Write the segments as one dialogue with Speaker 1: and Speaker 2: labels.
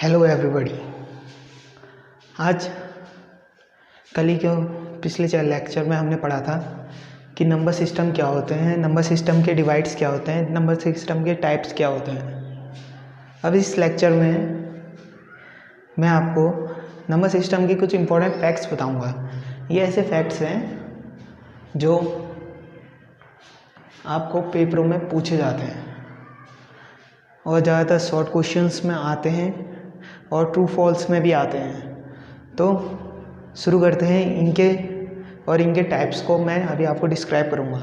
Speaker 1: Hello everybody. आज कल ही क्यों पिछले 4 लेक्चर में हमने पढ़ा था कि नंबर सिस्टम क्या होते हैं, नंबर सिस्टम के डिवाइड्स क्या होते हैं, नंबर सिस्टम के टाइप्स क्या होते हैं। अब इस लेक्चर में मैं आपको नंबर सिस्टम के कुछ इम्पोर्टेंट फैक्ट्स बताऊंगा। ये ऐसे फैक्ट्स हैं जो आपको पेपरों में पूछे जाते हैं और ज़्यादातर शॉर्ट क्वेश्चंस में आते हैं और ट्रू फॉल्स में भी आते हैं। तो शुरू करते हैं इनके टाइप्स को मैं अभी आपको डिस्क्राइब करूँगा।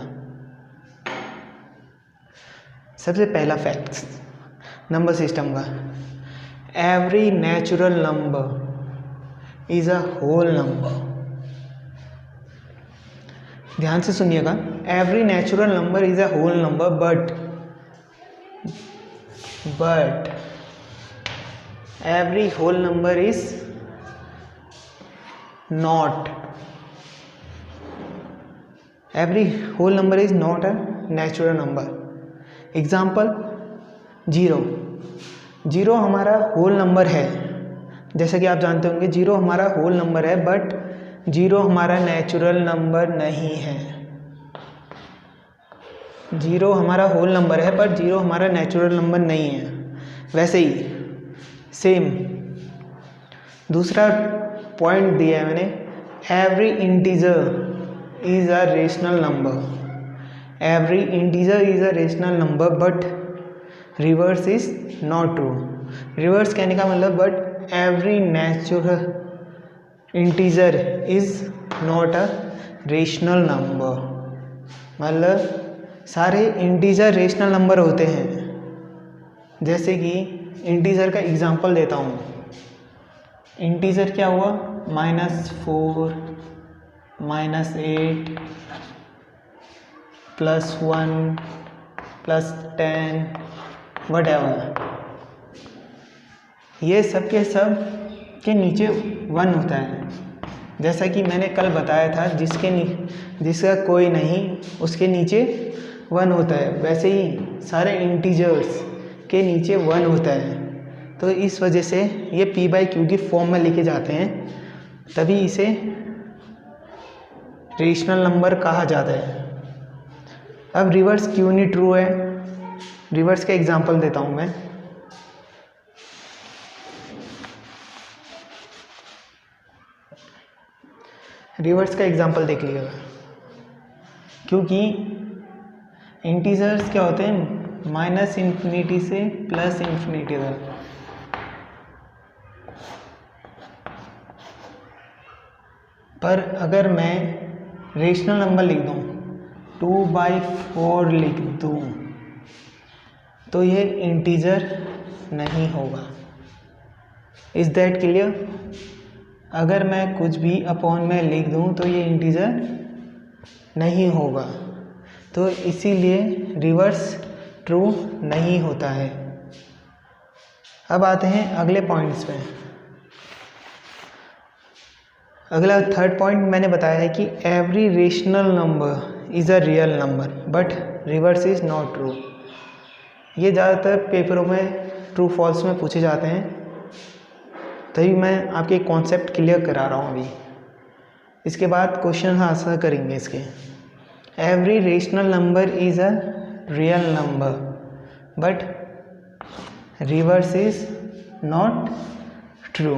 Speaker 1: सबसे पहला फैक्ट्स नंबर सिस्टम का, every natural number is a whole number. ध्यान से सुनिएगा, every natural number is a whole number but every whole number is not a natural number. Example, zero हमारा होल नंबर है। जैसे कि आप जानते होंगे जीरो हमारा होल नंबर है, बट जीरो हमारा नेचुरल नंबर नहीं है। जीरो हमारा होल नंबर है बट जीरो हमारा नेचुरल नंबर नहीं है। वैसे ही सेम दूसरा पॉइंट दिया है मैंने, every integer is a rational number. Every integer is a rational number but reverse is not true. Reverse कहने का मतलब but every natural integer is not a rational number. मतलब सारे इंटीजर रेशनल नंबर होते हैं। जैसे कि इंटीजर का एग्जांपल देता हूँ। इंटीजर क्या हुआ, -4, -8, +1, +10 वटएवर। ये सब के सब के नीचे 1 होता है। जैसा कि मैंने कल बताया था, जिसका कोई नहीं उसके नीचे 1 होता है। वैसे ही सारे इंटीजर्स के नीचे 1 होता है। तो इस वजह से ये P/Q की फॉर्म में लिखे जाते हैं, तभी इसे रेशनल नंबर कहा जाता है। अब रिवर्स क्यों नहीं ट्रू है, रिवर्स का एग्जांपल देता हूँ मैं। रिवर्स का एग्जांपल देख लीजिएगा, क्योंकि इंटीजर्स क्या होते हैं, -∞ से +∞ तक। पर अगर मैं रेशनल नंबर लिख दूँ, 2/4 लिख दूँ, तो ये इंटीजर नहीं होगा। Is that clear? अगर मैं कुछ भी अपॉन में लिख दूँ तो ये इंटीजर नहीं होगा। तो इसीलिए रिवर्स ट्रू नहीं होता है। अब आते हैं अगले पॉइंट्स पे। अगला थर्ड पॉइंट मैंने बताया है कि every rational number is a real number but reverse is not true. ये ज़्यादातर पेपरों में ट्रू फॉल्स में पूछे जाते हैं, तभी मैं आपके कॉन्सेप्ट क्लियर करा रहा हूँ अभी। इसके बाद क्वेश्चन आंसर करेंगे इसके। Every rational number is a real number but reverse is not true.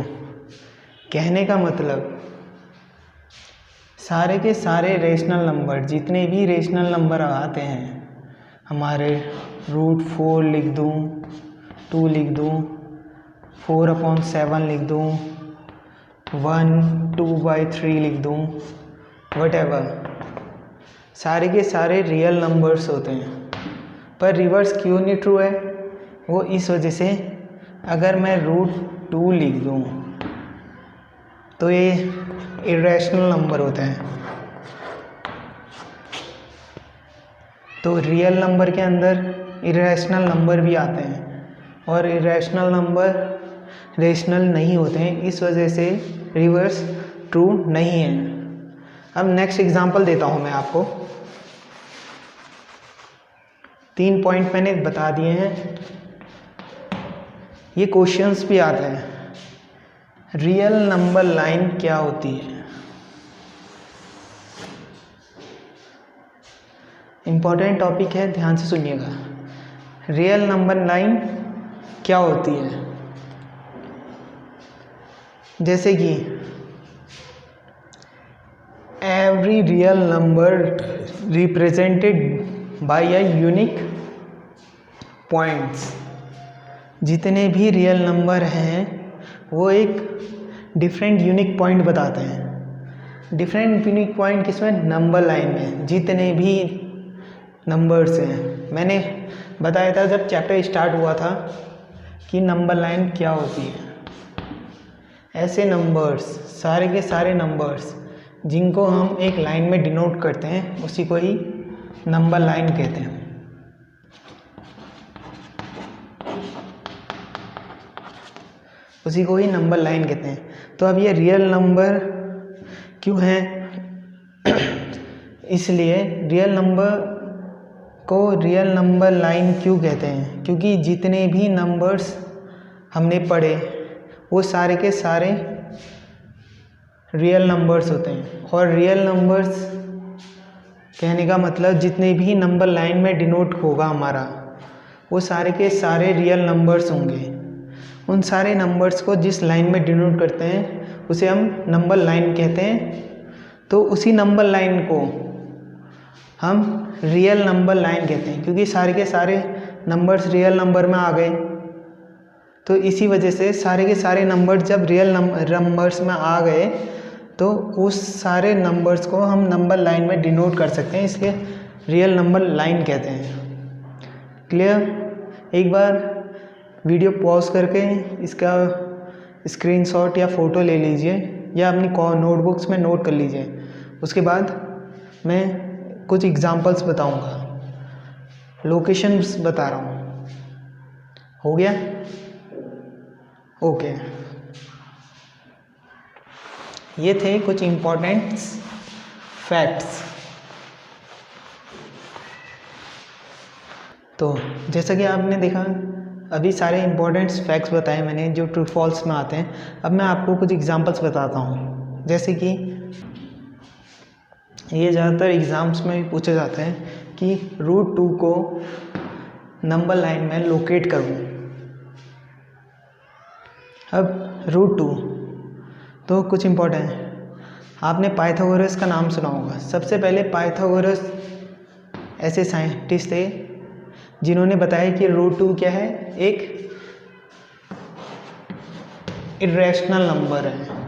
Speaker 1: कहने का मतलब सारे के सारे रेशनल नंबर, जितने भी रेशनल नंबर आते हैं हमारे, √4 लिख दूँ, 2 लिख दूँ, 4/7 लिख दूँ, 1 2/3 लिख दूँ, वटएवर, सारे के सारे रियल नंबर्स होते हैं। पर रिवर्स क्यों नहीं ट्रू है, वो इस वजह से, अगर मैं √2 लिख दूँ तो ये इरेशनल नंबर होते हैं। तो रियल नंबर के अंदर इरेशनल नंबर भी आते हैं और इरेशनल नंबर रेशनल नहीं होते हैं। इस वजह से रिवर्स ट्रू नहीं है। अब नेक्स्ट एग्जांपल देता हूँ मैं आपको। 3 पॉइंट मैंने बता दिए हैं। ये क्वेश्चंस भी आते हैं, रियल नंबर लाइन क्या होती है। इम्पोर्टेंट टॉपिक है, ध्यान से सुनिएगा। रियल नंबर लाइन क्या होती है? जैसे कि every real number represented by a unique points. जितने भी रियल नंबर हैं वो एक डिफरेंट यूनिक पॉइंट बताते हैं। डिफरेंट यूनिक पॉइंट किसमें? नंबर लाइन में। जितने भी नंबर्स हैं, मैंने बताया था जब चैप्टर स्टार्ट हुआ था कि नंबर लाइन क्या होती है। ऐसे नंबर्स, सारे के सारे नंबर्स जिनको हम एक लाइन में डिनोट करते हैं, उसी को ही नंबर लाइन कहते हैं। उसी को ही नंबर लाइन कहते हैं। तो अब ये रियल नंबर क्यों है? इसलिए रियल नंबर को रियल नंबर लाइन क्यों कहते हैं? क्योंकि जितने भी नंबर्स हमने पढ़े वो सारे के सारे रियल नंबर्स होते हैं। और रियल नंबर्स कहने का मतलब जितने भी नंबर लाइन में डिनोट होगा हमारा, वो सारे के सारे रियल नंबर्स होंगे। उन सारे नंबर्स को जिस लाइन में डिनोट करते हैं उसे हम नंबर लाइन कहते हैं। तो उसी नंबर लाइन को हम रियल नंबर लाइन कहते हैं, क्योंकि सारे के सारे नंबर्स रियल नंबर में आ गए। तो इसी वजह से सारे के सारे नंबर्स जब रियल नंबर्स में आ गए तो उस सारे नंबर्स को हम नंबर लाइन में डिनोट कर सकते हैं, इसलिए रियल नंबर लाइन कहते हैं। क्लियर? एक बार वीडियो पॉज करके इसका स्क्रीनशॉट या फ़ोटो ले लीजिए या अपनी नोटबुक्स में नोट कर लीजिए। उसके बाद मैं कुछ एग्जांपल्स बताऊंगा, लोकेशंस बता रहा हूँ। हो गया? ओके। ये थे कुछ इम्पोर्टेंट फैक्ट्स। तो जैसा कि आपने देखा, अभी सारे इम्पोर्टेंट फैक्ट्स बताए मैंने जो ट्रू फॉल्स में आते हैं। अब मैं आपको कुछ एग्जांपल्स बताता हूँ। जैसे कि ये ज़्यादातर एग्ज़ाम्स में भी पूछे जाते हैं कि रूट 2 को नंबर लाइन में लोकेट करूँ। अब रूट 2 तो कुछ इम्पोर्टेंट है। आपने पाइथागोरस का नाम सुना होगा। सबसे पहले पाइथागोरस ऐसे साइंटिस्ट थे जिन्होंने बताया कि रूट 2 क्या है? एक इरेशनल नंबर है।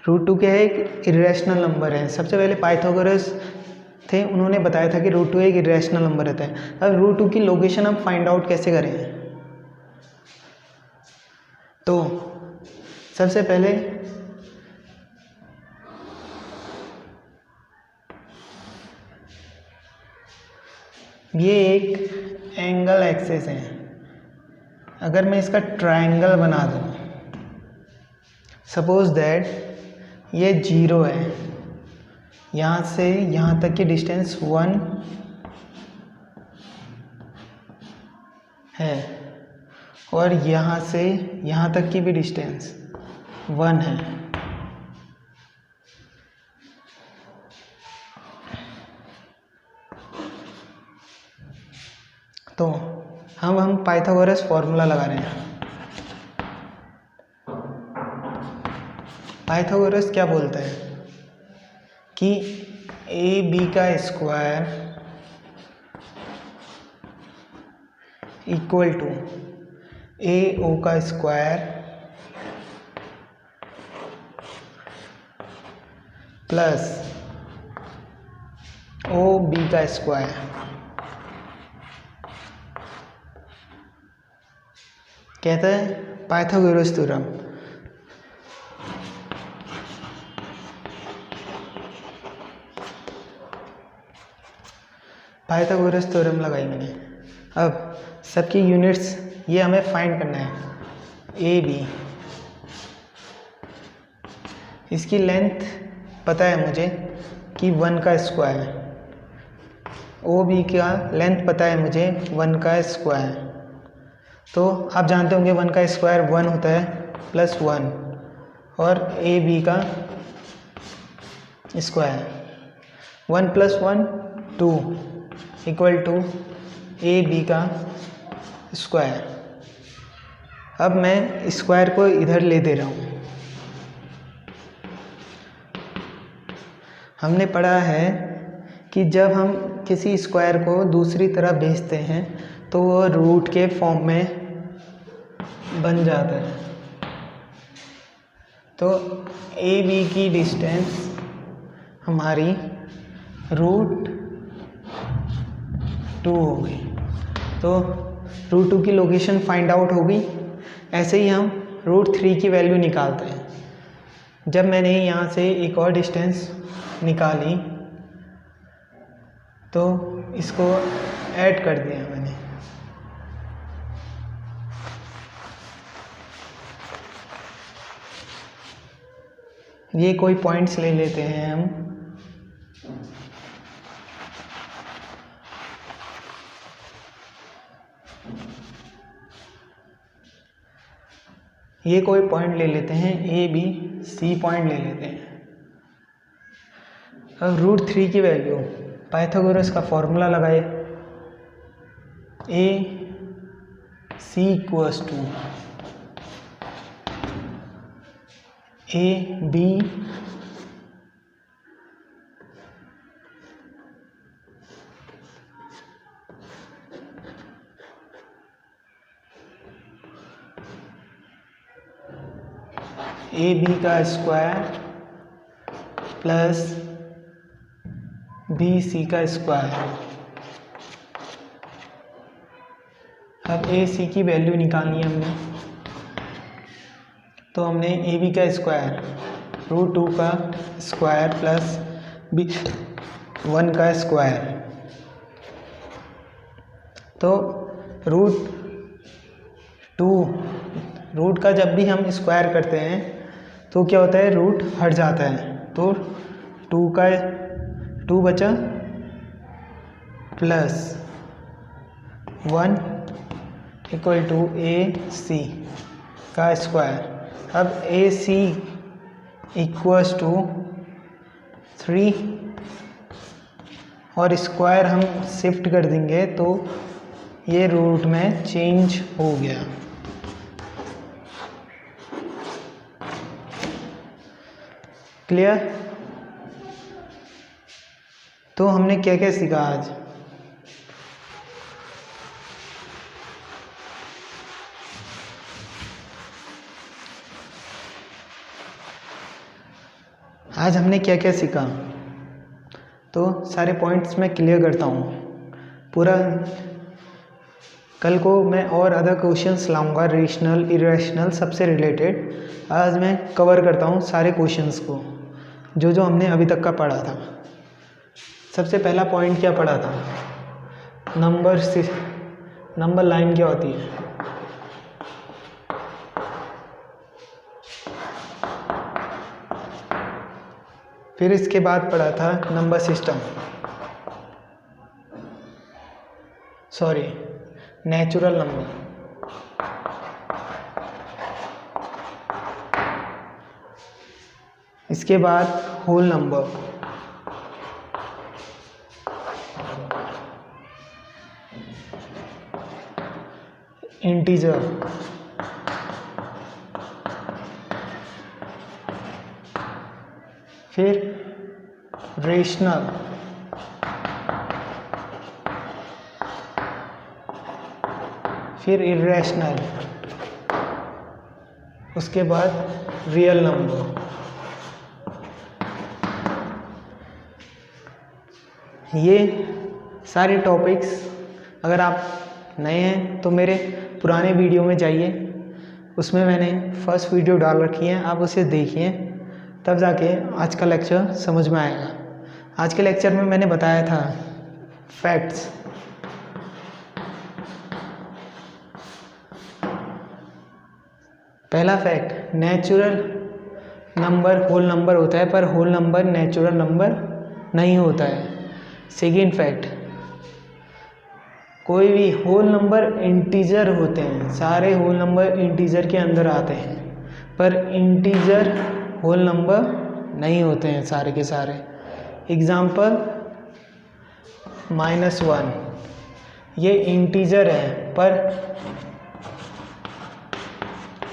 Speaker 1: रूट 2 क्या है? एक इरेशनल नंबर है। सबसे पहले पाइथागोरस थे, उन्होंने बताया था कि रूट 2 एक इरेशनल नंबर रहता है। अब रूट 2 की लोकेशन हम फाइंड आउट कैसे करें? तो सबसे पहले ये एक एंगल एक्सिस है। अगर मैं इसका ट्रायंगल बना दूं, सपोज दैट ये 0 है, यहाँ से यहाँ तक की डिस्टेंस 1 है और यहाँ से यहाँ तक की भी डिस्टेंस 1 है। तो हम पाइथागोरस फॉर्मूला लगा रहे हैं। पाइथागोरस क्या बोलता है कि ए बी का स्क्वायर इक्वल टू ए ओ का स्क्वायर प्लस ओ बी का स्क्वायर। कहता है पाइथागोरस थ्योरम। पाइथागोरस थ्योरम लगाई मैंने। अब सबकी यूनिट्स ये हमें फाइंड करना है। ए बी इसकी लेंथ पता है मुझे कि 1 का स्क्वायर, ओ बी का लेंथ पता है मुझे 1 का स्क्वायर। तो आप जानते होंगे 1 का स्क्वायर 1 होता है प्लस 1, और ए बी का square 1 + 1 2 equal to A B का स्क्वायर। अब मैं स्क्वायर को इधर ले दे रहा हूँ। हमने पढ़ा है कि जब हम किसी स्क्वायर को दूसरी तरफ भेजते हैं तो वो रूट के फॉर्म में बन जाता है। तो ए बी की डिस्टेंस हमारी √2 हो गई। तो √2 की लोकेशन फाइंड आउट हो गई। ऐसे ही हम √3 की वैल्यू निकालते हैं। जब मैंने यहाँ से एक और डिस्टेंस निकाली तो इसको ऐड कर दिया मैंने। ये कोई पॉइंट्स ले लेते हैं हम। ये कोई पॉइंट ले लेते हैं, ए बी सी पॉइंट ले लेते हैं। अब √3 की वैल्यू, पाइथागोरस का फॉर्मूला लगाए, A C equals to A B A B का स्क्वायर प्लस बी सी का स्क्वायर। अब ए सी की वैल्यू निकालनी है हमने, तो हमने ए बी का स्क्वायर √2 का स्क्वायर प्लस बी 1 का स्क्वायर। तो रूट का जब भी हम स्क्वायर करते हैं तो क्या होता है, रूट हट जाता है। तो 2 बचा प्लस 1 इक्वल टू ए सी का स्क्वायर। अब ए सी इक्वल्स टू 3 और स्क्वायर हम शिफ्ट कर देंगे तो ये रूट में चेंज हो गया। क्लियर? तो हमने क्या क्या सीखा आज? आज हमने क्या क्या सीखा, तो सारे पॉइंट्स मैं क्लियर करता हूँ पूरा। कल को मैं और अदर क्वेश्चंस लाऊंगा, रेशनल इरेशनल सबसे रिलेटेड। आज मैं कवर करता हूँ सारे क्वेश्चंस को जो हमने अभी तक का पढ़ा था। सबसे पहला पॉइंट क्या पढ़ा था, नंबर लाइन क्या होती है। फिर इसके बाद पढ़ा था नंबर सिस्टम, नेचुरल नंबर। इसके बाद होल नंबर, इंटीजर, फिर रेशनल, फिर इरेशनल, उसके बाद रियल नंबर। ये सारे टॉपिक्स अगर आप नए हैं तो मेरे पुराने वीडियो में जाइए, उसमें मैंने फर्स्ट वीडियो डाल रखी है, आप उसे देखिए, तब जाके आज का लेक्चर समझ में आएगा। आज के लेक्चर में मैंने बताया था फैक्ट्स। पहला फैक्ट, नंबर होल नंबर होता है, पर होल नंबर नेचुरल नंबर नहीं होता है। सेकेंड फैक्ट, कोई भी होल नंबर इंटीजर होते हैं, सारे होल नंबर इंटीजर के अंदर आते हैं, पर इंटीजर होल नंबर नहीं होते हैं सारे के सारे। एग्जाम्पल -1, ये इंटीजर है पर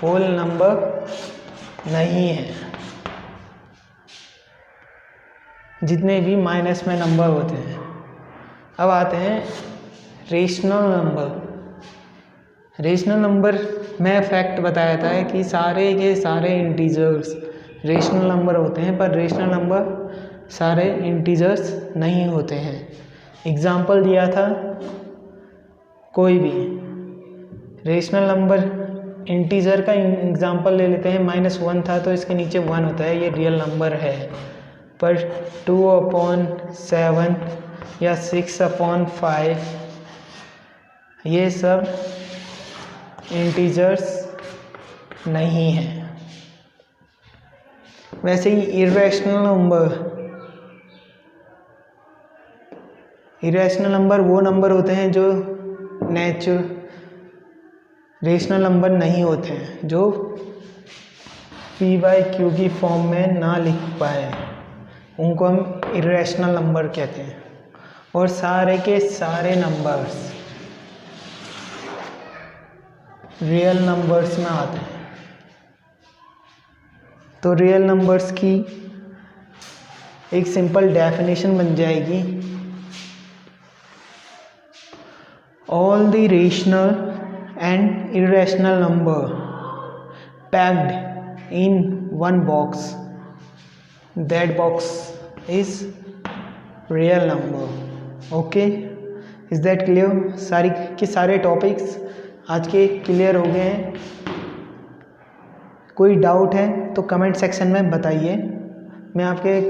Speaker 1: होल नंबर नहीं है। जितने भी माइनस में नंबर होते हैं। अब आते हैं रेशनल नंबर। रेशनल नंबर में फैक्ट बताया था कि सारे के सारे इंटीजर्स रेशनल नंबर होते हैं, पर रेशनल नंबर सारे इंटीजर्स नहीं होते हैं। एग्जाम्पल दिया था, कोई भी रेशनल नंबर इंटीजर का एग्जाम्पल ले लेते हैं। -1 था तो इसके नीचे 1 होता है, ये रियल नंबर है। पर 2/7 या 6/5 ये सब इंटीजर्स नहीं हैं। वैसे ही इरेशनल नंबर वो नंबर होते हैं जो रेशनल नंबर नहीं होते हैं, जो p/q की फॉर्म में ना लिख पाए, उनको हम इरेशनल नंबर कहते हैं। और सारे के सारे नंबर्स रियल नंबर्स में आते हैं। तो रियल नंबर्स की एक सिंपल डेफिनेशन बन जाएगी, all the rational and irrational number packed in one box, that box is real number. Okay, is that clear? सारी के सारे टॉपिक्स आज के क्लियर हो गए हैं। कोई डाउट है तो कमेंट सेक्शन में बताइए, मैं आपके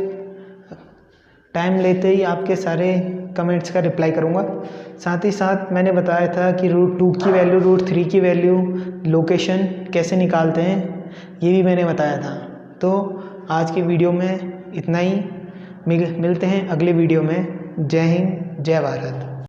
Speaker 1: टाइम लेते ही आपके सारे कमेंट्स का रिप्लाई करूँगा। साथ ही साथ मैंने बताया था कि √2 की वैल्यू, √3 की वैल्यू, लोकेशन कैसे निकालते हैं, ये भी मैंने बताया था। तो आज की वीडियो में इतना ही, मिलते हैं अगले वीडियो में। जय हिंद, जय भारत।